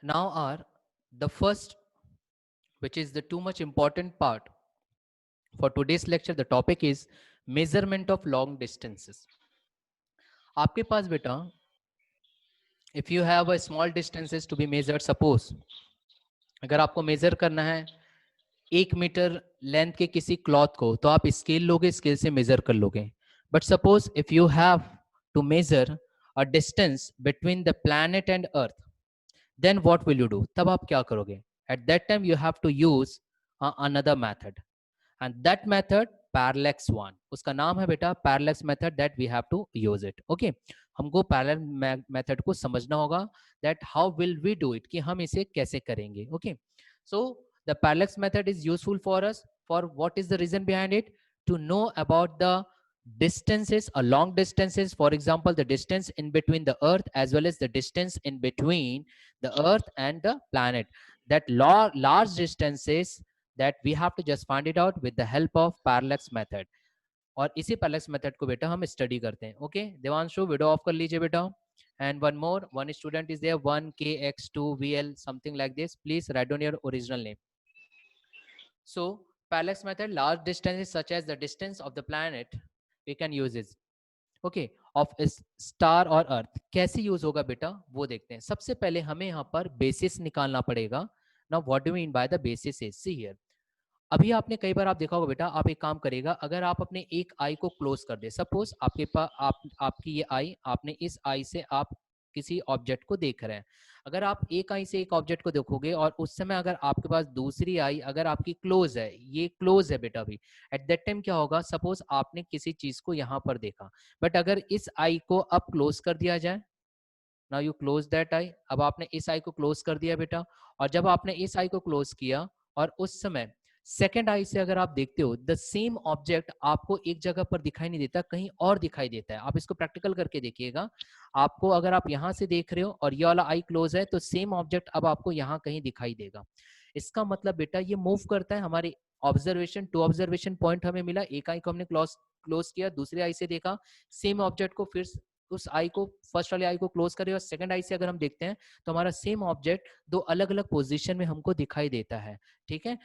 Now are the first, which is the too much important part for today's lecture. The topic is measurement of long distances. आपके पास बेटा, if you have a small distances to be measured, suppose अगर आपको major करना है 1 metre length के किसी cloth को, तो आप स्केल लोगे, स्केल से मेजर कर लोगे. But suppose if you have to measure a distance between the planet and earth, then what will you do? तब आप क्या करोगे? At that time you have to use another method, and that method parallax one. उसका नाम है बेटा parallax method, that we have to use it. Okay, हमको parallel method को समझना होगा, that how will we do it, कि हम इसे कैसे करेंगे. Okay, so the parallax method is useful for us. For what is the reason behind it? To know about the distances, a long distances, for example the distance in between the earth as well as the distance in between the earth and the planet. That large distances, that we have to just find it out with the help of parallax method. और इसी parallax method को बेटा हम study करते हैं. Okay, Devanshu video of कर लीजिए बेटा. And one more, one student is there, 1KX2VL, something like this. Please write down your original name. So parallax method, large distances such as the distance of the planet, we can use it. Okay, of star और अर्थ. कैसे use होगा बेटा वो देखते हैं. सबसे पहले हमें यहाँ पर बेसिस निकालना पड़ेगा. Now what do mean by the basis is, see here. अभी आपने कई बार आप देखा होगा बेटा, आप एक काम करेगा, अगर आप अपने एक आई को क्लोज कर दे, सपोज आपके पास आपकी ये आई, आपने इस आई से आप किसी ऑब्जेक्ट को देख रहे हैं. अगर आप एक आई से एक ऑब्जेक्ट को देखोगे और उस समय अगर आपके पास दूसरी आई अगर आपकी क्लोज है, ये क्लोज है बेटा अभी, एट दैट टाइम क्या होगा, सपोज आपने किसी चीज को यहाँ पर देखा, बट अगर इस आई को अब क्लोज कर दिया जाए, now you close that I, अब आपने इस आई को क्लोज कर दिया बेटा, और जब आपने इस आई को क्लोज किया और उस समय सेकेंड आई से अगर आप देखते हो, द सेम ऑब्जेक्ट आपको एक जगह पर दिखाई नहीं देता, कहीं और दिखाई देता है. आप इसको प्रैक्टिकल करके देखिएगा. आपको अगर आप यहां से देख रहे हो और ये वाला आई क्लोज है, तो सेम ऑब्जेक्ट अब आपको यहाँ कहीं दिखाई देगा. इसका मतलब बेटा ये मूव करता है. हमारे ऑब्जर्वेशन, टू ऑब्जर्वेशन पॉइंट हमें मिला, एक आई को हमने क्लोज किया, दूसरे आई से देखा, सेम ऑब्जेक्ट को फिर उस आई को, फर्स्ट वाले आई को क्लोज करें और सेकंड आई से अगर हम देखते हैं, तो हमारा सेम ऑब्जेक्ट दो अलग अलग पोजीशन में हमको दिखाई देता है. ठीक है,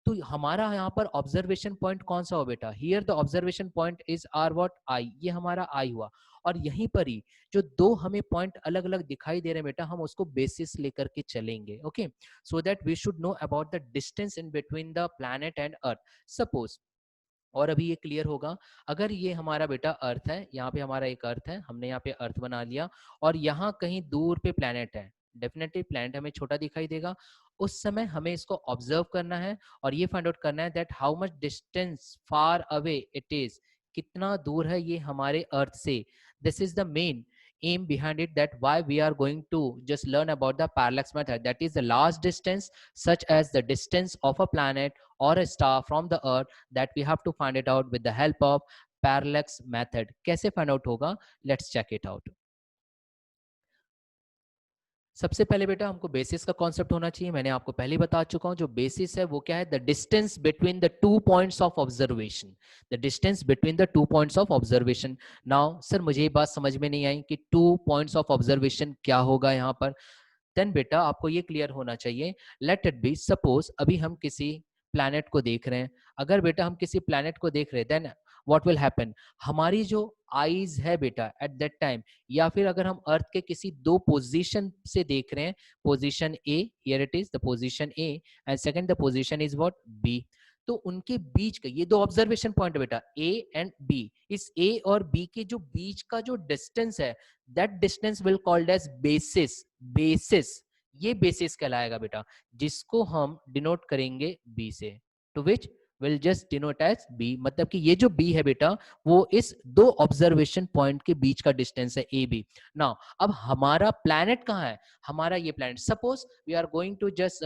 तो हमारा यहाँ पर ऑब्जर्वेशन पॉइंट कौन सा हो बेटा, here the observation point is R what, I. ये हमारा आई हुआ, और यहीं पर ही जो दो हमें पॉइंट अलग अलग दिखाई दे रहे हैं बेटा, हम उसको बेसिस लेकर के चलेंगे. Okay, so that we should know about the distance in between the planet and earth. Suppose, और अभी ये क्लियर होगा, अगर ये हमारा बेटा अर्थ है, यहाँ पे हमारा एक अर्थ है, हमने यहाँ पे अर्थ बना लिया, और यहाँ कहीं दूर पे प्लैनेट है, डेफिनेटली प्लैनेट हमें छोटा दिखाई देगा. उस समय हमें इसको ऑब्जर्व करना है और ये फाइंड आउट करना है that how much distance far away it is, कितना दूर है ये हमारे अर्थ से. This is the main aim behind it, that why we are going to just learn about the parallax method, that is the large distance such as the distance of a planet or a star from the earth, that we have to find it out with the help of parallax method. कैसे find out होगा, let's check it out. सबसे पहले बेटा हमको basis का concept होना चाहिए. मैंने आपको पहले ही बता चुका हूं, जो बेसिस है वो क्या है, the distance between the two points of observation. The distance between the two points of observation. Now sir मुझे ये बात समझ में नहीं आई कि टू पॉइंट्स ऑफ ऑब्जर्वेशन क्या होगा यहाँ पर. देन बेटा आपको ये क्लियर होना चाहिए, लेट इट बी, सपोज अभी हम किसी प्लैनेट को देख रहे हैं. अगर बेटा हम किसी प्लैनेट को देख रहे हैं, देन व्हाट विल हैपन, हमारी जो आईज है बेटा एट दैट टाइम, या फिर अगर हम अर्थ के किसी दो पोजीशन से देख रहे हैं, position A, here it is the position A, and second the position is what, B. तो उनके बीच का ये दो ऑब्जर्वेशन पॉइंट है बेटा, ए एंड बी. इस ए और बी के जो बीच का जो डिस्टेंस है, that distance will called as basis. Basis, ये बेसिस कहलाएगा बेटा, जिसको हम डिनोट करेंगे बी से, to which will just denote as B. मतलब कि ये जो बी है बेटा, वो इस दो ऑब्जर्वेशन पॉइंट के बीच का डिस्टेंस है, ए बी. नाउ अब हमारा प्लैनेट कहाँ है, हमारा ये planet, suppose we are going to just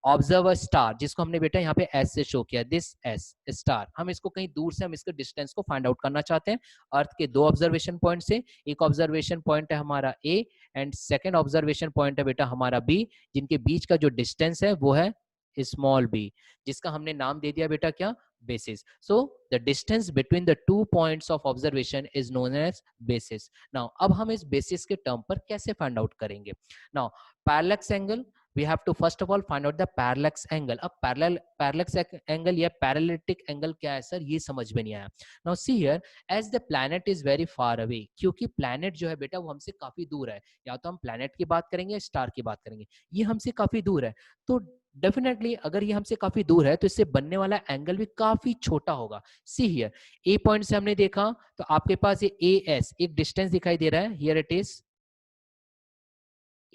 observe a star, जिसको हमने बेटा यहाँ पे एस से शो किया, दिस एस स्टार. हम इसको कहीं दूर से हम इसके डिस्टेंस को फाइंड आउट करना चाहते हैं अर्थ के दो ऑब्जर्वेशन पॉइंट से. एक ऑब्जर्वेशन पॉइंट है हमारा ए एंड सेकेंड ऑब्जर्वेशन पॉइंट है बेटा हमारा बी, जिनके बीच का जो डिस्टेंस है वो है स्मॉल बी, जिसका हमने नाम दे दिया बेटा क्या, basis. So the distance between the two points of observation is known as basis. Now अब हम इस बेसिस के टर्म पर कैसे फाइंड आउट करेंगे. Now parallax angle, we have to first of all find out the parallax angle. अब parallax angle या paralytic angle क्या है सर, ये समझ में नहीं आया. Now see here, as the planet is very far away, क्योंकि planet जो है बेटा वो हमसे काफी दूर है, या तो हम planet की बात करेंगे या स्टार की बात करेंगे, ये हमसे काफी दूर है, तो डेफिनेटली अगर ये हमसे काफी दूर है तो इससे बनने वाला एंगल भी काफी छोटा होगा. सी हियर, ए पॉइंट से हमने देखा तो आपके पास ये ए एस एक डिस्टेंस दिखाई दे रहा है. Here it is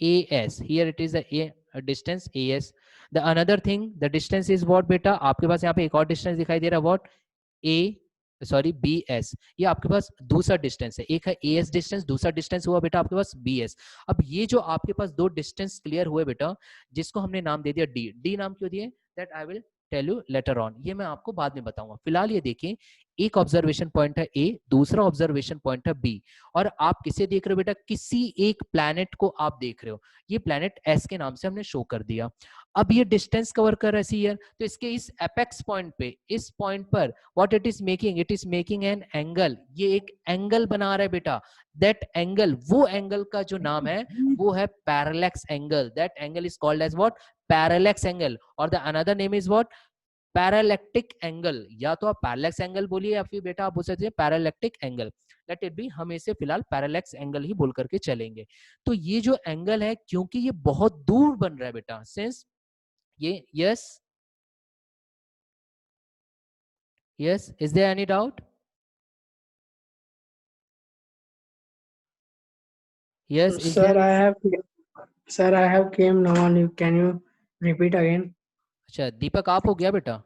AS, here it is a distance AS. The another thing, the distance is what बेटा, आपके पास यहाँ पे एक और डिस्टेंस दिखाई दे रहा है, what BS. ये आपके पास दूसरा डिस्टेंस है, एक है AS डिस्टेंस, दूसरा डिस्टेंस हुआ बेटा आपके पास BS. अब ये जो आपके पास दो डिस्टेंस क्लियर हुए बेटा, जिसको हमने नाम दे दिया D नाम क्यों दिए, that I will tell you later on, ये मैं आपको बाद में बताऊंगा. फिलहाल ये देखिए, एक ऑब्जर्वेशन पॉइंट है A, दूसरा ऑब्जर्वेशन पॉइंट है B, और आप किसे देख रहे हो बेटा, किसी एक प्लैनेट को आप देख रहे हो. ये प्लैनेट S के नाम से हमने शो कर दिया. अब ये डिस्टेंस कवर कर रहा है सी ईयर, तो इसके इस एपेक्स पॉइंट पे, इस पॉइंट पर what it is making an angle, ये एक एंगल बना रहा है बेटा. दैट एंगल, वो एंगल का जो नाम है वो है parallax angle. That angle is called as what, parallax angle, और the another name is what, parallactic angle. या तो आप पैरेलैक्स एंगल बोलिए या फिर बेटा आप बोल सकते हैं पैरालैक्टिक एंगल. लेट इट बी, हम इसे फिलहाल पैरालैक्स एंगल ही बोल करके चलेंगे. तो ये जो एंगल है, क्योंकि ये बहुत दूर बन रहा है बेटा, सिंस ये, yes is there any doubt? Yes, is Sir, there? I have came now on you. Can you repeat again? अच्छा, दीपक आप हो गया बेटा?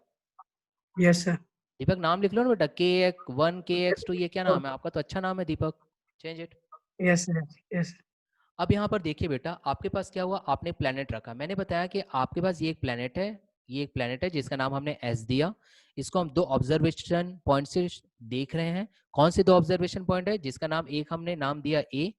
Yes, sir. दीपक नाम लिख लो ना बेटा, KX1 KX2, ये क्या नाम है आपका? तो अच्छा नाम है Deepak, change it. Yes, sir. Yes. अब यहाँ पर देखिए बेटा, आपके पास क्या हुआ, आपने प्लेनेट रखा. मैंने बताया कि आपके पास ये एक प्लेनेट है, ये एक प्लेनेट है जिसका नाम हमने एस दिया. इसको हम दो ऑब्जर्वेशन पॉइंट से देख रहे हैं. कौन से दो ऑब्जर्वेशन पॉइंट है, जिसका नाम एक हमने नाम दिया A,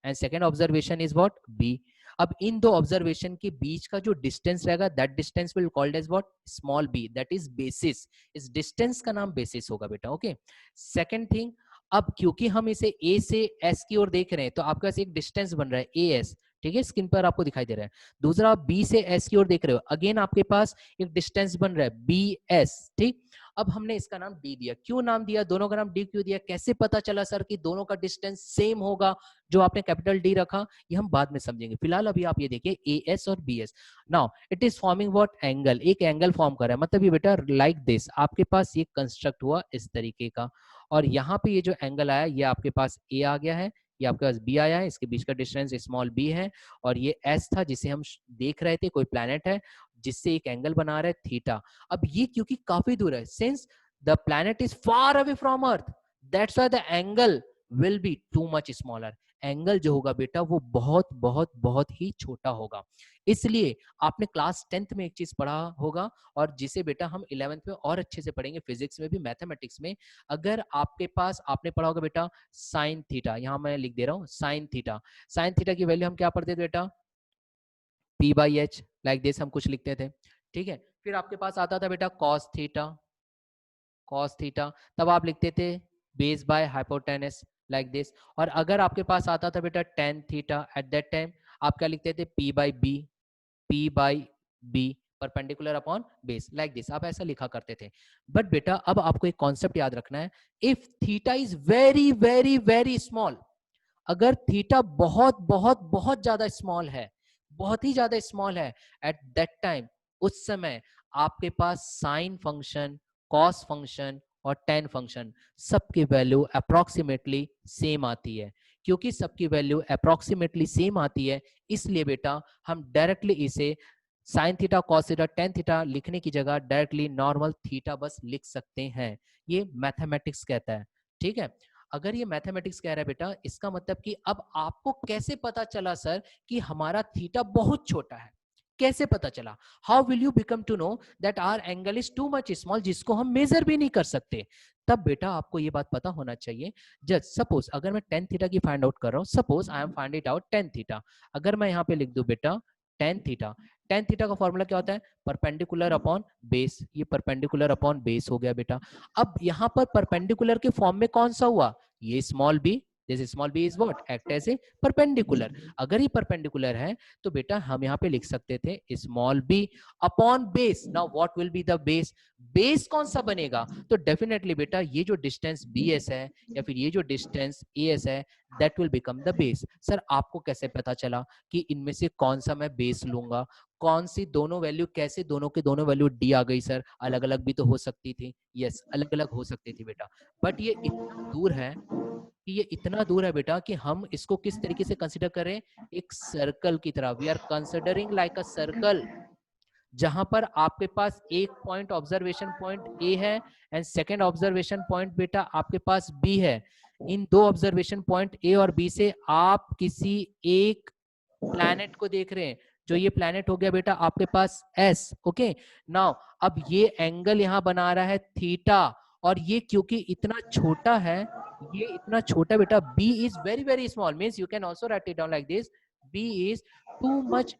and second observation is what, B. अब इन दो ऑब्जर्वेशन के बीच का जो डिस्टेंस रहेगा, that distance will called as what, small B, that is basis. इस डिस्टेंस का नाम बेसिस होगा बेटा. ओके, सेकेंड थिंग, अब क्योंकि हम इसे ए से एस की ओर देख रहे हैं, तो आपके पास एक डिस्टेंस बन रहा है ए एस, ठीक है, स्क्रीन पर आपको दिखाई दे रहा है. दूसरा, आप बी से एस की ओर देख रहे हो, अगेन आपके पास एक डिस्टेंस बन रहा है बी एस. ठीक, अब हमने इसका नाम डी दिया. क्यों नाम दिया, दोनों का नाम डी क्यों दिया, कैसे पता चला सर कि दोनों का डिस्टेंस सेम होगा, जो आपने कैपिटल डी रखा, ये हम बाद में समझेंगे. फिलहाल अभी आप ये देखिए ए एस और B S. Now it is forming what, angle, एक एंगल फॉर्म कर रहा है. मतलब ये बेटा लाइक दिस, आपके पास ये कंस्ट्रक्ट हुआ इस तरीके का, और यहाँ पे ये जो एंगल आया, ये आपके पास ए आ गया है, ये आपके पास बी आया है, इसके बीच का डिस्टेंस स्मॉल बी है, और ये एस था जिसे हम देख रहे थे, कोई प्लैनेट है जिससे एक एंगल बना रहा है थीटा. अब ये क्योंकि काफी दूर है, since the planet is far away from earth, that's why the angle will be too much smaller. Angle जो होगा बेटा वो बहुत बहुत बहुत ही छोटा होगा. इसलिए आपने क्लास 10th में एक चीज पढ़ा होगा, और जिसे बेटा हम 11th में और अच्छे से पढ़ेंगे, फिजिक्स में भी, मैथमेटिक्स में. अगर आपके पास, आपने पढ़ा होगा बेटा साइन थीटा, यहां मैं लिख दे रहा हूं साइन थीटा. साइन थीटा की वैल्यू हम क्या पढ़ते थे बेटा, P/H, लाइक दिस हम कुछ लिखते थे. ठीक है, फिर आपके पास आता था बेटा कॉस थीटा, तब आप लिखते थे base by hypotenuse, like this. और अगर आपके पास आता था बेटा tan theta, at that time आप क्या लिखते थे, P by B perpendicular upon base, like this, आप ऐसा लिखा करते थे. बट बेटा अब आपको एक कॉन्सेप्ट याद रखना है, if theta is very very very small, अगर थीटा बहुत बहुत बहुत ज्यादा स्मॉल है, बहुत ही ज्यादा स्मॉल है, एट दैट टाइम, उस समय आपके पास साइन फंक्शन, कॉस फंक्शन और टेन फंक्शन सबकी वैल्यू अप्रोक्सीमेटली सेम आती है. क्योंकि सबकी वैल्यू अप्रोक्सीमेटली सेम आती है, इसलिए बेटा हम डायरेक्टली इसे sine theta, cos theta, tan theta लिखने की जगह डायरेक्टली नॉर्मल थीटा बस लिख सकते हैं. ये मैथमेटिक्स कहता है. ठीक है, अगर ये मैथमेटिक्स कह रहा है बेटा, इसका मतलब कि अब आपको कैसे पता चला सर कि हमारा थीटा बहुत छोटा है, कैसे पता चला, how will you become to know that our angle is too much small, जिसको हम मेजर भी नहीं कर सकते. तब बेटा आपको ये बात पता होना चाहिए. जस्ट सपोज अगर मैं टेन थीटा की फाइंड आउट कर रहा हूं, suppose I am find it out tan theta, अगर मैं यहाँ पे लिख दूं बेटा टेन थीटा, टेन थीटा का फॉर्मूला क्या होता है, परपेंडिकुलर अपॉन बेस. ये परपेंडिकुलर अपॉन बेस हो गया बेटा. अब यहाँ पर परपेंडिकुलर के फॉर्म में कौन सा हुआ, ये small B, this small b is what act as a perpendicular. अगर ये परपेंडिकुलर है तो बेटा हम यहाँ पे लिख सकते थे small b upon base. Now what will be the base? Base कौन सा बनेगा? तो डेफिनेटली बेटा ये जो डिस्टेंस bs है या फिर ये जो डिस्टेंस as है, that will become the base. Sir आपको कैसे पता चला कि इनमें से कौन सा मैं बेस लूंगा? कौन सी दोनों वैल्यू, कैसे दोनों के दोनों वैल्यू डी आ गई सर? अलग अलग भी तो हो सकती थी। यस, अलग अलग हो सकती थी बेटा, बट ये इतना दूर है कि ये इतना दूर है बेटा कि हम इसको किस तरीके से कंसिडर करें? एक सर्कल की तरह। We are considering like a circle, जहां पर आपके पास एक पॉइंट ऑब्जर्वेशन पॉइंट ए है एंड सेकेंड ऑब्जर्वेशन पॉइंट बेटा आपके पास बी है। इन दो ऑब्जर्वेशन पॉइंट ए और बी से आप किसी एक प्लैनेट को देख रहे हैं, जो ये प्लैनेट हो गया बेटा आपके पास एस। ओके, नाउ अब ये एंगल यहां बना रहा है थीटा, और ये क्योंकि इतना छोटा है, ये इतना छोटा बेटा, b is very very small, means you can also right it down like this, b is too much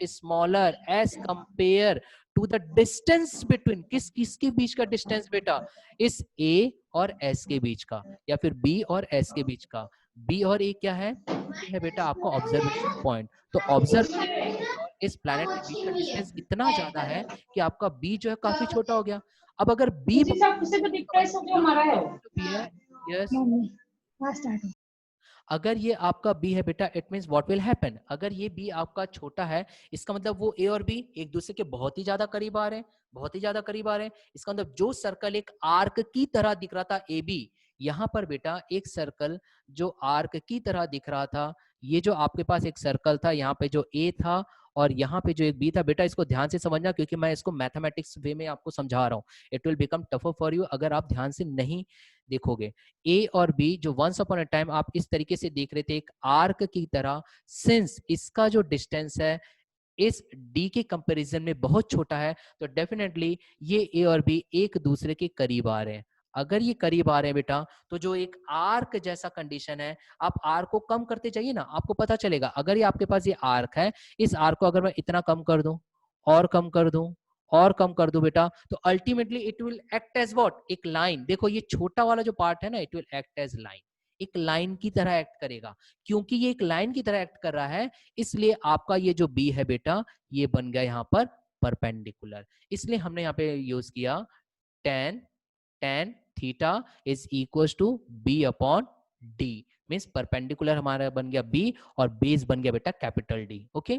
smaller as compare to the distance between, किसके बीच का डिस्टेंस बेटा? इस a और s के बीच का, या फिर b और s के बीच का। b और a क्या है? ये है बेटा आपका ऑब्जर्वेशन पॉइंट। तो ऑब्जर्वेशन पॉइंट और इस प्लैनेट के बीच का डिस्टेंस इतना ज्यादा है कि आपका b जो है काफी छोटा हो गया। अब अगर b बहुत छोटा है तो इसका मतलब यहाँ पे आपका जो b है, यस, अगर ये आपका b है बेटा, it means what will happen? अगर ये b आपका छोटा है, इसका मतलब वो a और b एक दूसरे के बहुत ही ज्यादा करीब आ रहे हैं, बहुत ही ज्यादा करीब आ रहे हैं। इसका मतलब जो सर्कल एक आर्क की तरह दिख रहा था ए बी, यहाँ पर बेटा एक सर्कल जो आर्क की तरह दिख रहा था, ये जो आपके पास एक सर्कल था, यहाँ पे जो a था और यहाँ पे जो एक b था, बेटा इसको ध्यान से समझना क्योंकि मैं इसको मैथमेटिक्स वे में आपको समझा रहा हूँ। It will become tougher for you अगर आप ध्यान से नहीं देखोगे। ए और बी जो वंस अपॉन अ टाइम आप इस तरीके से देख रहे थे एक आर्क की तरह, सिंस इसका जो डिस्टेंस है इस डी के कंपैरिजन में बहुत छोटा है, तो डेफिनेटली ये ए और बी एक दूसरे के करीब आ रहे हैं। अगर ये करीब आ रहे हैं बेटा, तो जो एक आर्क जैसा कंडीशन है, आप आर्क को कम करते जाइए ना, आपको पता चलेगा। अगर ये आपके पास ये आर्क है, इस आर्क को अगर मैं इतना कम कर दूं और कम कर दूं और कम कर दूं बेटा, तो ultimately it will act as what? एक लाइन। देखो ये छोटा वाला जो पार्ट है ना, it will act as line, एक लाइन की तरह एक्ट करेगा। क्योंकि ये एक लाइन की तरह एक्ट कर रहा है, इसलिए आपका ये जो बी है बेटा, ये बन गया यहाँ पर परपेंडिकुलर। इसलिए हमने यहाँ पे यूज किया tan tan theta is equal to B upon D, means perpendicular हमारा बन गया बी और बेस बन गया बेटा कैपिटल डी। ओके,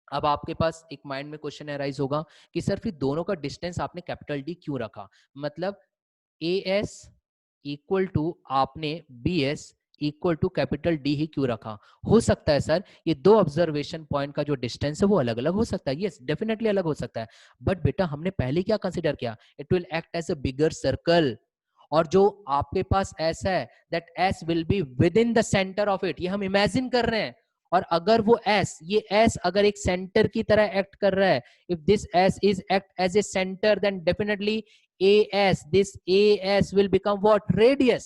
अब आपके पास एक माइंड में क्वेश्चन अराइज होगा कि सर फिर दोनों का डिस्टेंस आपने कैपिटल डी क्यों रखा? मतलब ए एस इक्वल टू आपने B S equal to capital D ही क्यों रखा? हो सकता है सर ये दो ऑब्जर्वेशन पॉइंट का जो डिस्टेंस है वो अलग अलग हो सकता है, यस डेफिनेटली अलग हो सकता है, बट बेटा हमने पहले क्या कंसिडर किया? It will act as a bigger circle, और जो आपके पास एस है that S will be within the centre of it, ये हम इमेजिन कर रहे हैं। और अगर वो एस, ये एस अगर एक सेंटर की तरह एक्ट कर रहा है, if this S is act as a centre, then definitely AS, this AS will become what? Radius,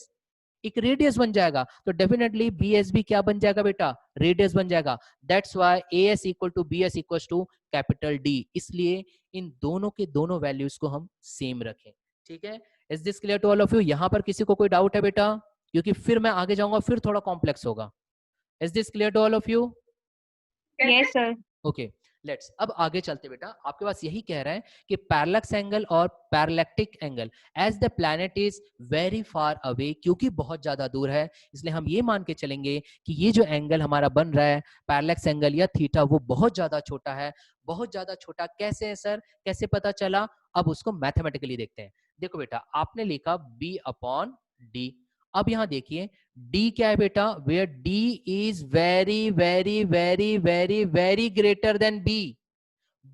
एक रेडियस बन जाएगा। तो डेफिनेटली BS भी क्या बन जाएगा बेटा? रेडियस बन जाएगा। That's why AS equal to BS equal to capital D। इसलिए इन दोनों के दोनों वैल्यूज को हम सेम रखें। ठीक है, is this clear to all of you? यहां पर किसी को कोई डाउट है बेटा? क्योंकि फिर मैं आगे जाऊंगा फिर थोड़ा कॉम्प्लेक्स होगा। Is this clear to all of you? Yes sir. Okay, let's अब आगे चलते बेटा। आपके पास यही कह रहा है कि पैरेलक्स एंगल और parallactic angle as the planet is very far away, क्योंकि बहुत ज्यादा दूर है, इसलिए हम ये मान के चलेंगे कि ये जो एंगल हमारा बन रहा है पैरेलक्स एंगल या थीटा, वो बहुत ज्यादा छोटा है। बहुत ज्यादा छोटा कैसे है सर? कैसे पता चला? अब उसको मैथमेटिकली देखते हैं। देखो बेटा आपने लिखा बी अपॉन डी, अब यहां देखिए D क्या है बेटा? Where D is very very very very very greater than B,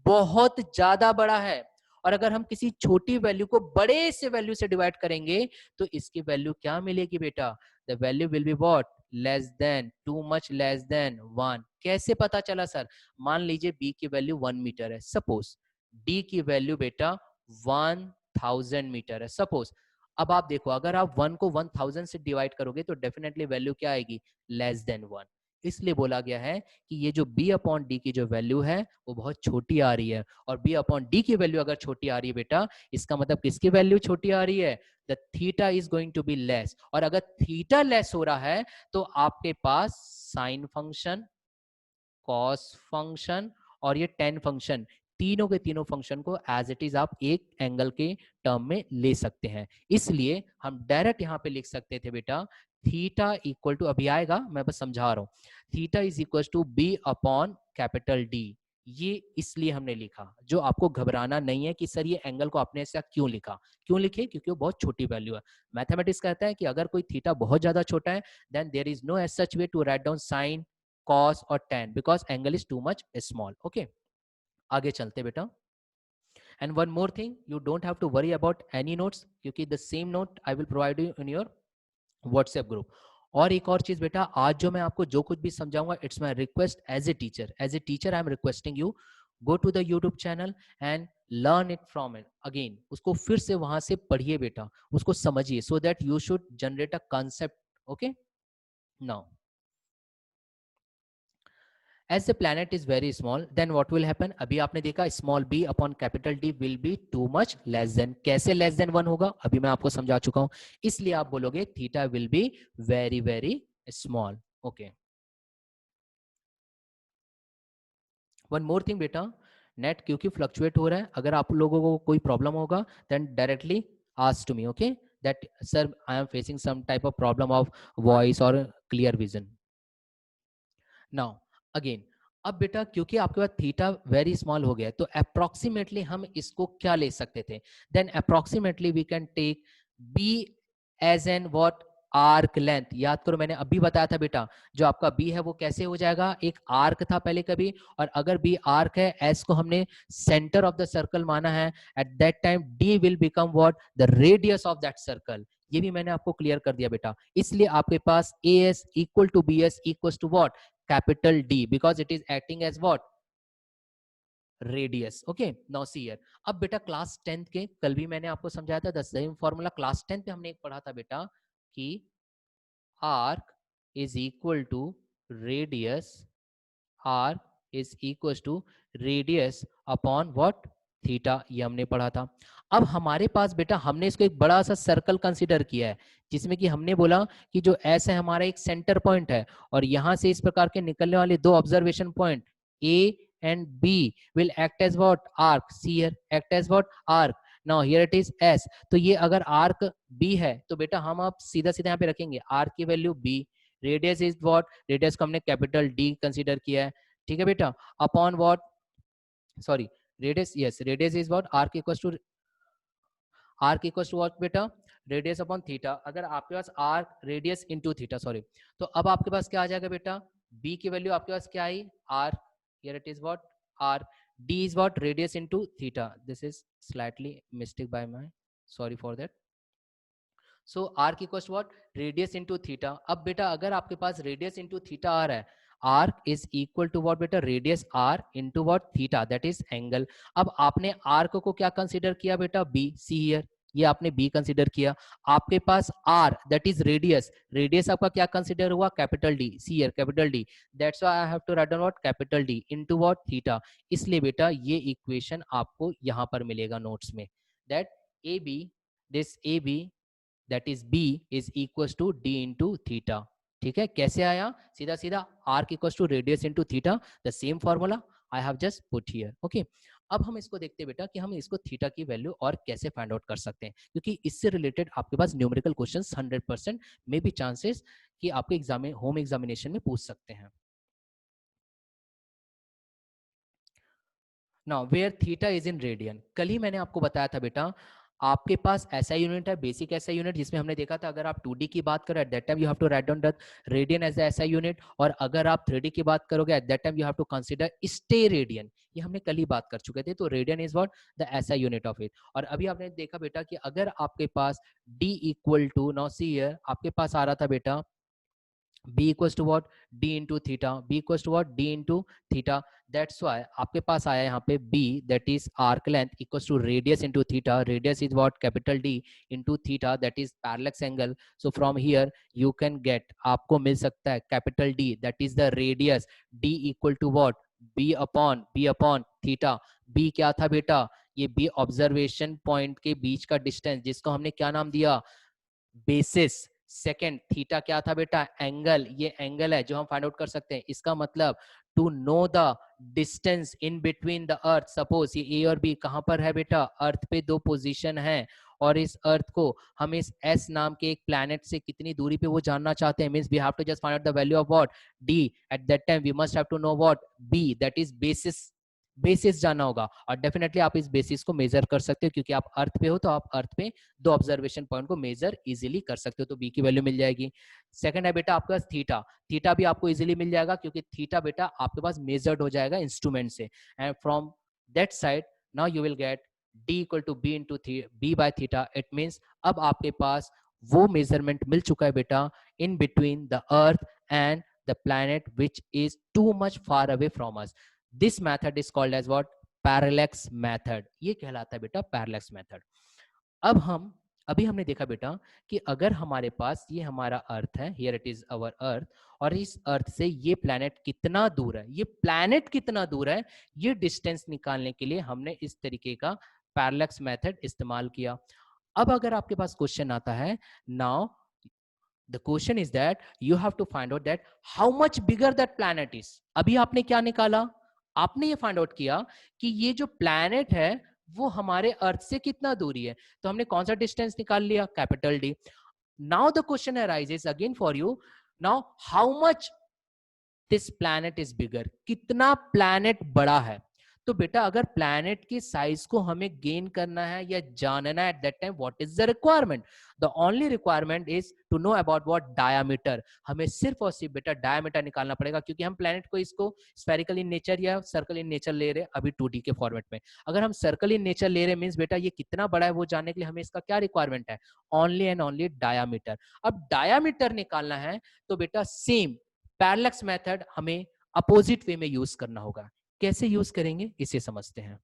बहुत ज्यादा बड़ा है। और अगर हम किसी छोटी वैल्यू को बड़े से वैल्यू से डिवाइड करेंगे तो इसकी वैल्यू क्या मिलेगी बेटा? The value will be what? Less than, too much less than 1। कैसे पता चला सर? मान लीजिए B की वैल्यू 1 मीटर है, सपोज D की वैल्यू बेटा 1000 मीटर है, सपोज। अब आप देखो अगर आप 1 को 1000 से डिवाइड करोगे तो डेफिनेटली वैल्यू क्या आएगी? Less than 1। इसलिए बोला गया है कि ये जो b अपॉन डी की जो वैल्यू है वो बहुत छोटी आ रही है, और b अपॉन डी की वैल्यू अगर छोटी आ रही है बेटा, इसका मतलब किसकी वैल्यू छोटी आ रही है, the theta is going to be less. और अगर थीटा लेस हो रहा है तो आपके पास साइन फंक्शन, कॉस फंक्शन और ये टेन फंक्शन, तीनों के तीनों फंक्शन को एज इट इज आप एक एंगल के टर्म में ले सकते हैं। इसलिए हम डायरेक्ट यहां पे लिख सकते थे बेटा थीटा इक्वल टू, अभी आएगा मैं बस समझा रहा हूं, theta is equal to B upon capital D. ये इसलिए हमने लिखा, जो आपको घबराना नहीं है कि सर ये एंगल को आपने ऐसा क्यों लिखा, क्यों लिखे, क्योंकि वो बहुत छोटी वैल्यू है। मैथमेटिक्स कहता है कि अगर कोई थीटा बहुत ज्यादा छोटा है then there is no as such way to write down sine, cos और tan because angle is too much small. Okay, आगे चलते बेटा। And one more thing, you don't have to worry about any notes क्योंकि the same note I will provide you in your WhatsApp group. और एक और चीज बेटा, आज जो मैं आपको जो कुछ भी समझाऊंगा, it's my request as a teacher I am requesting you, go to the YouTube channel and learn it from it again. उसको फिर से वहां से पढ़िए बेटा, उसको समझिए, so that you should generate a concept. Okay, now as the planet is very small then what will happen, अभी आपने देखा small b upon capital D will be too much less than, कैसे less than 1 होगा अभी मैं आपको समझा चुका हूं, इसलिए आप बोलोगे theta will be very very small. Okay, one more thing बेटा, नेट क्योंकि फ्लक्चुएट हो रहा है, अगर आप लोगों को कोई प्रॉब्लम होगा then directly ask to me, okay, that sir I am facing some type of problem of voice और क्लियर विजन। नाउ अगेन, अब बेटा क्योंकि आपके पास थीटा वेरी स्मॉल हो गया तो अप्रोक्सीमेटली हम इसको क्या ले सकते थे, then approximately we can take B as an what, arc length. याद करो मैंने अभी बताया था बेटा, जो आपका बी है वो कैसे हो जाएगा, एक आर्क था पहले कभी, और अगर बी आर्क है, एस को हमने सेंटर ऑफ द सर्कल माना है, at that time D will become what, the radius of that circle. ये भी मैंने आपको क्लियर कर दिया बेटा, इसलिए आपके पास A S equal to B S equal to what, capital D because it is acting as what, radius. Okay, now see here, अब बेटा क्लास 10th के कल भी मैंने आपको समझाया था the same formula, class 10th पे हमने एक पढ़ा था बेटा कि arc is equal to radius, arc is equals to radius upon what, theta, ये हमने पढ़ा था। अब हमारे पास बेटा हमने इसको एक बड़ा सा सर्कल कंसीडर किया है, जिसमें कि हमने बोला कि जो एस है हमारा एक सेंटर पॉइंट है, और यहां से इस प्रकार के निकलने वाले दो observation point A and B will act as what, arc, see here act as what, arc. Now here it is S, तो ये अगर आर्क बी है तो बेटा हम अब सीधा सीधा यहाँ पे रखेंगे आर्क की value B, radius is what, radius को हमने कैपिटल डी कंसीडर किया है, ठीक है बेटा, upon what, sorry radius, yes radius is what, arc equals to, arc equals to what बेटा, रेडियस अपॉन थीटा। अगर आपके पास arc radius into theta, sorry, तो अब आपके पास क्या आ जाएगा बेटा, बी की वैल्यू आपके पास क्या आई, R, here it is what, R, D is what, radius into theta, this is slightly mistake by my, sorry for that. So arc equals what, radius into theta. अब बेटा अगर आपके पास रेडियस इनटू थीटा आ रहा है, arc is equal to what बेटा, radius R into what, theta, that is angle. अब आपने आर्क को क्या कंसीडर किया बेटा, बी, सी हियर, ये आपने बी कंसीडर किया। आपके पास R that is radius, radius आपका क्या कंसीडर हुआ, capital D, see here capital D, that's why I have to write down what, capital D into what, theta. इसलिए बेटा ये इक्वेशन आपको यहां पर मिलेगा नोट्स में, that A B, this A B that is b is equals to d into theta। ठीक है, कैसे आया, सीधा सीधा arc equals to radius into theta, the same formula I have just put here। okay, अब हम इसको देखते हैं बेटा कि हम इसको थीटा की वैल्यू और कैसे फाइंड आउट कर सकते हैं, क्योंकि इससे रिलेटेड आपके पास न्यूमेरिकल क्वेश्चंस 100% में भी चांसेस कि आपके एग्जाम में, होम एग्जामिनेशन में पूछ सकते हैं। Now where theta is in radian, कल ही मैंने आपको बताया था बेटा, आपके पास ऐसा यूनिट है, बेसिक ऐसा यूनिट, जिसमें हमने देखा था अगर आप 2D की बात करो at that time you have to write down the radian as SI unit, और अगर आप 3D की बात करोगे at that time you have to consider steradian, ये हमने कल ही बात कर चुके थे। तो radian is what, the SI unit of it. और अभी आपने देखा बेटा कि अगर आपके पास d equal to, now see here आपके पास आ रहा था बेटा b equals to what, d into theta, b equals to what, d into theta. That's why आपके पास आया यहाँ पे b, that is arc length equals to radius into theta. Radius is what, capital D into theta, that is parallax angle. So from here you can get, आपको मिल सकता है capital D, that is the radius, d equal to what, b upon theta. b क्या था बेटा, ये b observation point के बीच का distance, जिसको हमने क्या नाम दिया, बेसिस. सेकंड थीटा क्या था बेटा, एंगल. ये एंगल है जो हम फाइंड आउट कर सकते हैं. इसका मतलब to know the distance in between the earth. Suppose ये ए और बी कहां पर है बेटा, अर्थ पे दो पोजीशन है, और इस अर्थ को हम इस एस नाम के एक प्लैनेट से कितनी दूरी पे वो जानना चाहते हैं. Means we have to just find out the value of what, D. At that time we must have to know what, B, that is basis. Basis जाना होगा, और डेफिनेटली आप इस बेसिस को मेजर कर सकते हो, क्योंकि आप अर्थ पे हो तो आप अर्थ पे दो ऑब्जर्वेशन पॉइंट को मेजर इजीली कर सकते हो. तो बी की वैल्यू मिल जाएगी. सेकंड है बेटा आपका थीटा. थीटा भी आपको इजीली मिल जाएगा, क्योंकि थीटा बेटा आपके पास मेजर्ड हो जाएगा इंस्ट्रूमेंट से. And from that side now you will get d equal to B into B by theta. It means अब आपके पास वो मेजरमेंट मिल चुका है बेटा in between the earth and the planet which is too much far away from us. This method is called as what, parallax method. ये कहलाता है बेटा पैरेलैक्स मेथड. अब हम अभी हमने देखा बेटा कि अगर हमारे पास ये हमारा अर्थ है, हियर इट इज अवर अर्थ, और इस अर्थ से ये प्लैनेट कितना दूर है, ये प्लैनेट कितना दूर है, ये डिस्टेंस निकालने के लिए हमने इस तरीके का पैरेलैक्स मेथड इस्तेमाल किया. अब अगर आपके पास क्वेश्चन आता है, now the question is that you have to find out that how much bigger that planet is. अभी आपने क्या निकाला, आपने ये फाइंड आउट किया कि ये जो प्लैनेट है वो हमारे अर्थ से कितना दूरी है. तो हमने कौन सा डिस्टेंस निकाल लिया, capital D. Now the question arises again for you, now how much this planet is bigger, कितना प्लैनेट बड़ा है. तो बेटा अगर प्लैनेट की साइज को हमें गेन करना है या जानना है, at that time what is the requirement, the only requirement is to know about what, diameter. हमें सिर्फ और सिर्फ बेटा डायामीटर निकालना पड़ेगा, क्योंकि हम प्लैनेट को इसको स्फेरिकल इन नेचर या सर्कल इन नेचर ले रहे हैं अभी 2D के फॉर्मेट में. अगर हम सर्कल इन नेचर ले रहे मींस बेटा ये कितना बड़ा है वो जानने के लिए हमें इसका क्या रिक्वायरमेंट है, ओनली एंड ओनली डायामीटर. अब डायामीटर निकालना है तो बेटा सेम पैरेलैक्स मेथड हमें अपोजिट वे में यूज करना होगा. कैसे यूज करेंगे इसे समझते हैं.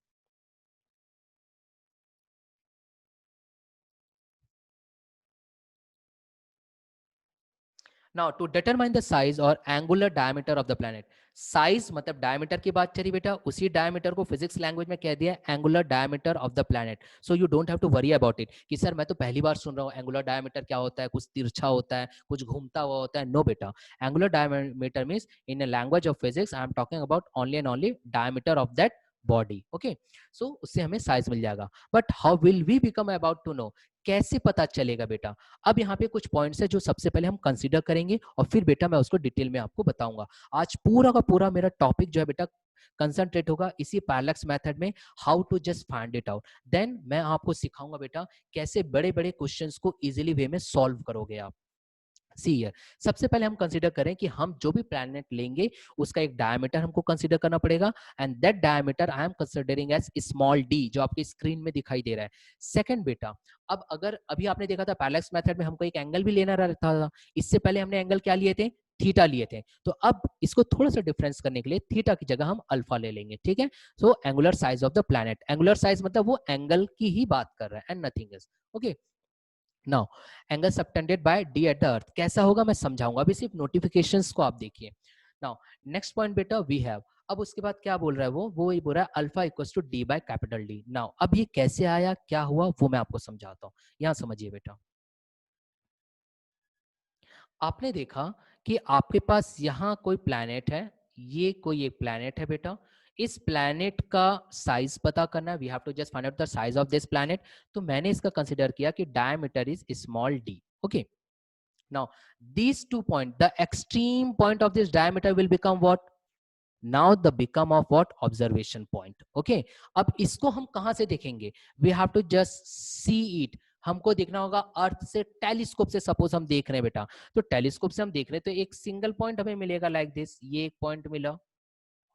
Now to determine the size or angular diameter of the planet. Size मतलब डायमीटर की बात चली बेटा, उसी डायमीटर को फिजिक्स लैंग्वेज में कह दिया angular diameter of the planet. So you don't have to worry about it कि सर मैं तो पहली बार सुन रहा हूँ एंगुलर डायमीटर क्या होता है, कुछ तिरछा होता है, कुछ घूमता हुआ होता है. नो बेटा, angular diameter means in language of physics I am talking about only and only diameter of that body. Okay, so उससे हमें साइज मिल जाएगा. But how will we become about to know, कैसे पता चलेगा बेटा. अब यहाँ पे कुछ पॉइंट्स है जो सबसे पहले हम कंसीडर करेंगे, और फिर बेटा मैं उसको डिटेल में आपको बताऊंगा. आज पूरा का पूरा मेरा टॉपिक जो है बेटा कंसंट्रेट होगा इसी पैरेलैक्स मेथड में, how to just find it out. Then मैं आपको सिखाऊंगा बेटा कैसे बड़े बड़े क्वेश्चंस को इजीली वे में सॉल्व करोगे आप. सी हियर, सबसे पहले हम कंसीडर करें कि हम जो भी प्लैनेट लेंगे उसका एक डायमीटर हमको कंसीडर करना पड़ेगा, and that diameter I am considering as small D, जो आपकी स्क्रीन में दिखाई दे रहा है. सेकंड बेटा, अब अगर अभी आपने देखा था पैरेलैक्स मेथड में हमको एक एंगल भी लेना रहता था, इससे पहले हमने एंगल क्या लिए थे, थीटा लिए थे. तो अब इसको थोड़ा सा डिफरेंस करने के लिए थीटा की जगह हम अल्फा ले लेंगे. ठीक है, so angular size of the planet, angular size मतलब वो एंगल की ही बात कर रहा है and nothing else. Okay, now angle subtended by D at the earth कैसा होगा मैं समझाऊंगा, अभी सिर्फ नोटिफिकेशंस को आप देखिए. नाउ नेक्स्ट पॉइंट बेटा वी हैव, अब उसके बाद क्या बोल रहा है वो ये बोल रहा है alpha equals to D by capital D. Now अब ये कैसे आया, क्या हुआ, वो मैं आपको समझाता हूँ. यहां समझिए बेटा, आपने देखा कि आपके पास यहाँ कोई प्लैनेट है, ये कोई एक प्लैनेट है बेटा. इस प्लैनेट का साइज पता करना है, we have to just find out the size of this planet. तो मैंने इसका कंसीडर किया कि diameter is small D. Okay, now these 2 points, the extreme point of this diameter will become what, now the become of what, observation point. Okay, अब इसको हम कहां से देखेंगे, we have to just see it. हमको देखना होगा अर्थ से टेलीस्कोप से, सपोज हम देख रहे हैं बेटा, तो टेलीस्कोप से हम देख रहे हैं तो एक सिंगल पॉइंट हमें मिलेगा लाइक दिस, ये एक पॉइंट मिला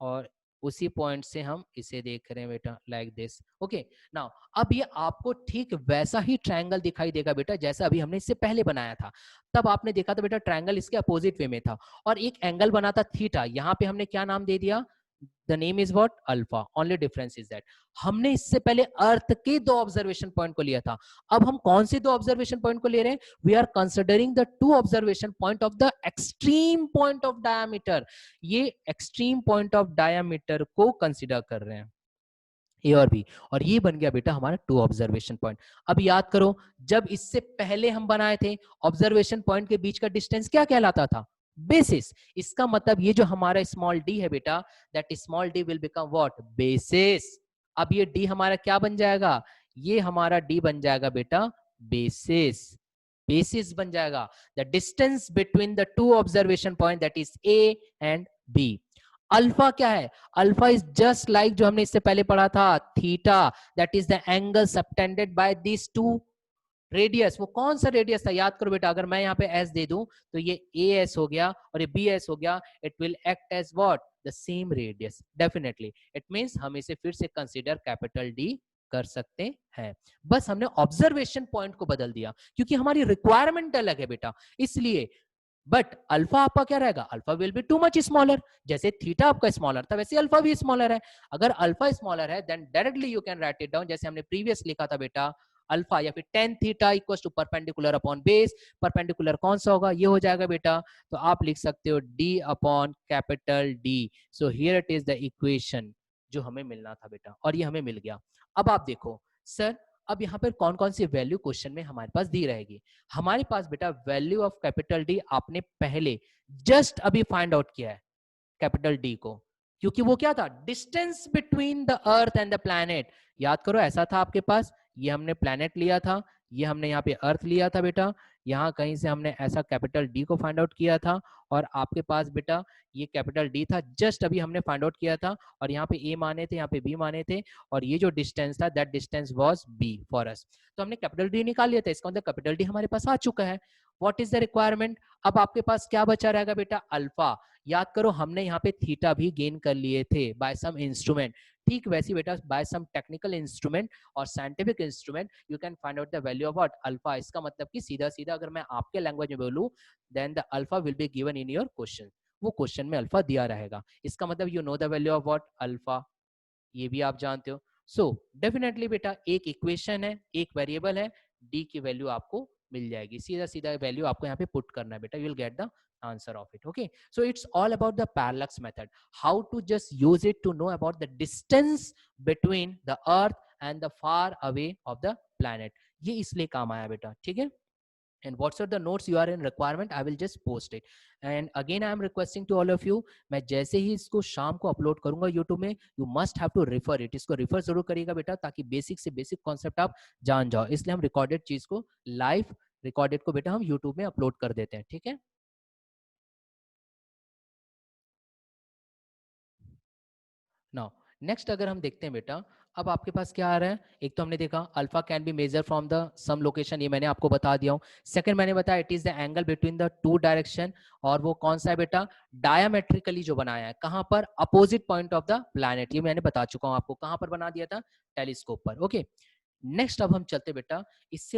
और उसी पॉइंट से हम इसे देख रहे हैं बेटा, लाइक दिस। ओके, नाउ अब ये आपको ठीक वैसा ही ट्रायंगल दिखाई देगा बेटा जैसा अभी हमने इससे पहले बनाया था। तब आपने देखा था बेटा ट्रायंगल इसके अपोजिट वे में था और एक एंगल बना था थीटा। यहाँ पे हमने क्या नाम दे दिया, the name is what, alpha. Only difference is that हमने इससे पहले अर्थ के दो ऑब्जर्वेशन पॉइंट को लिया था, अब हम कौन से दो ऑब्जर्वेशन पॉइंट को ले रहे हैं, we are considering the two observation point of the extreme point of diameter. ये एक्सट्रीम पॉइंट ऑफ डायमीटर को कंसिडर कर रहे हैं, ए और बी, और ये बन गया बेटा हमारा टू ऑब्जर्वेशन पॉइंट। अब याद करो जब इससे पहले हम बनाए थे ऑब्जर्वेशन पॉइंट के बीच का डिस्टेंस क्या कहलाता था, बेसिस। इसका मतलब ये जो हमारा स्मॉल डी है बेटा, that small D will become what, basis. अब ये डी हमारा क्या बन जाएगा, ये हमारा डी बन जाएगा बेटा बेसिस, बेसिस बन जाएगा। The distance between the two observation point that is A and B. Alpha क्या है, अल्फा इज जस्ट लाइक जो हमने इससे पहले पढ़ा था theta, that is the angle subtended by this two radius. वो कौन सा रेडियस था, याद करो बेटा, अगर मैं यहाँ पे एस दे दूं तो ये ए एस हो गया और ये बी एस हो गया, it will act as what, the same radius. Definitely it means हम इसे फिर से कंसीडर कैपिटल डी कर सकते हैं। बस हमने ऑब्जर्वेशन पॉइंट को बदल दिया क्योंकि हमारी रिक्वायरमेंट अलग है बेटा, इसलिए। बट अल्फा आपका क्या रहेगा, alpha will be too much smaller. जैसे थीटा आपका स्मॉलर था वैसे अल्फा भी स्मॉलर है। अगर अल्फा स्मॉलर है then directly you can write it down, जैसे हमने प्रीवियस लिखा था बेटा, अल्फा या फिर tan theta equal to perpendicular upon base. Perpendicular कौन सा होगा, ये हो जाएगा बेटा, तो आप लिख सकते हो d upon capital D. So here it is the equation जो हमें मिलना था बेटा, और ये हमें मिल गया। अब आप देखो सर, अब यहाँ पर कौन कौन सी वैल्यू क्वेश्चन में हमारे पास दी रहेगी। हमारे पास बेटा वैल्यू ऑफ कैपिटल डी आपने पहले जस्ट अभी फाइंड आउट किया है कैपिटल डी को, क्योंकि वो क्या था, distance between the earth and the planet. याद करो ऐसा था आपके पास, ये हमने प्लैनेट लिया था, ये हमने यहाँ पे अर्थ लिया था बेटा, यहाँ कहीं से हमने ऐसा कैपिटल डी को फाइंड आउट किया था, और आपके पास बेटा ये कैपिटल डी था, जस्ट अभी हमने फाइंड आउट किया था, और यहाँ पे ए माने थे, यहाँ पे बी माने थे, और ये जो डिस्टेंस था that distance was B for us. तो हमने कैपिटल डी निकाल लिया था, इसका मतलब कैपिटल डी हमारे पास आ चुका है। व्हाट इज द रिक्वायरमेंट, अब आपके पास क्या बचा रहेगा बेटा, अल्फा। याद करो हमने यहाँ पे थीटा भी गेन कर लिए थे बाय सम इंस्ट्रूमेंट, ठीक वैसी बेटा बाय सम टेक्निकल इंस्ट्रूमेंट और scientific instrument you can find out the value of what, alpha. इसका मतलब कि सीधा सीधा अगर मैं आपके लैंग्वेज में बोलूं, then the alpha will be given in your question. वो क्वेश्चन में अल्फा दिया रहेगा, इसका मतलब you know the value of what, alpha, ये भी आप जानते हो। सो डेफिनेटली बेटा एक इक्वेशन है, एक वेरिएबल है, डी की वैल्यू आपको मिल जाएगी, सीधा सीधा वैल्यू आपको यहाँ पे पुट करना है बेटा, you will get the answer of it. Okay, so it's all about the parallax method, how to just use it to know about the distance between the earth and the far away of the planet. ये इसलिए काम आया बेटा, ठीक है। And what's are the notes you are in requirement, I will just post it. And again I am requesting to all of you, मैं जैसे ही इसको शाम को अपलोड करूंगा यूट्यूब में, you must have to refer it, इसको refer जरूर करिएगा बेटा, ताकि बेसिक से बेसिक कॉन्सेप्ट आप जान जाओ। इसलिए हम रिकॉर्डेड चीज को, लाइव रिकॉर्डेड को बेटा हम यूट्यूब में अपलोड कर देते हैं, ठीक है। नाउ नेक्स्ट अगर हम देखते हैं बेटा, अब आपके पास क्या आ रहा है, एक तो हमने देखा alpha can be measure from the some location, ये मैंने आपको बता दिया हूँ। सेकंड मैंने बताया it is the angle between the two direction, और वो कौन सा है बेटा, डायमेट्रिकली जो बनाया है, कहां पर, opposite point of the planet, ये मैंने बता चुका हूँ आपको, कहां पर बना दिया था, टेलीस्कोप पर। ओके नेक्स्ट अब हम चलते बेटा, इससे